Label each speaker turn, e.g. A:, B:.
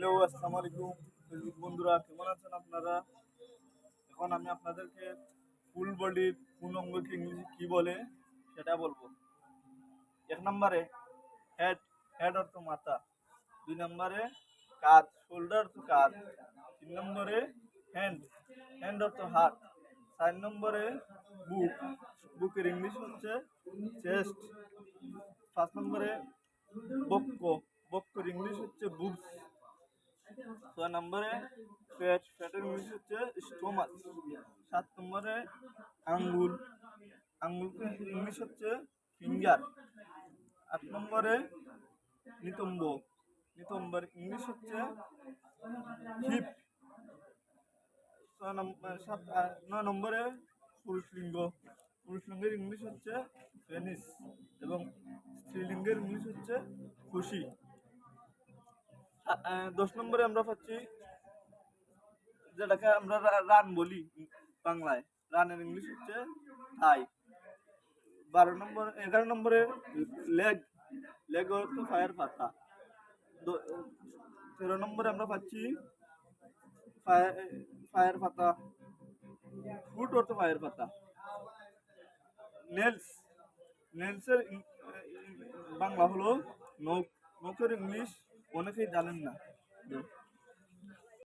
A: Hello, আসসালামু আলাইকুম Facebook বন্ধুরা, কেমন আছেন আপনারা? এখন আমি আপনাদেরকে ফুল বডির কোন অঙ্গকে ইংলিশে কি বলে সেটা বলবো। এক নম্বরে হেড, হেড অর্থ মাথা। দুই নম্বরে কাঁধ, শোল্ডার অর্থ কাঁধ। তিন নম্বরে হ্যান্ড, হ্যান্ড অর্থ হাত। চার নম্বরে বুক, বুকের ইংলিশ হচ্ছে চেস্ট। পাঁচ নম্বরে বক্ষ, বক্ষের ইংলিশ হচ্ছে বুকস। 6 নম্বরে ফ্যাট, ফ্যাটের ইংলিশ হচ্ছে স্টোমাচ। 7 নম্বরে আঙ্গুল, আঙ্গুলকে ইংলিশ হচ্ছে ফিঙ্গার। 8 নম্বরে নিতম্ব, নিতম্বের ইংলিশ হচ্ছে হিপ। 9 নম্বরে পুরুষলিঙ্গ, পুরুষলিঙ্গের ইংলিশ হচ্ছে পেনিস এবং স্ত্রীলিঙ্গের ইংলিশ হচ্ছে খুশি। 10 নম্বরে আমরা পাচ্ছি যেটাকে আমরা রান বলি বাংলায়, রানের ইংলিশ হচ্ছে থাই। 11 নম্বরে লেগ, লেগ হচ্ছে ফায়ার পাতা। 13 নম্বরে আমরা পাচ্ছি ফায়ার পাতা, ফুট অর্থ ফায়ার পাতা। নেলস, নেলসের বাংলা হলো নখ, নখের ইংলিশ অনেকেই জানেন না।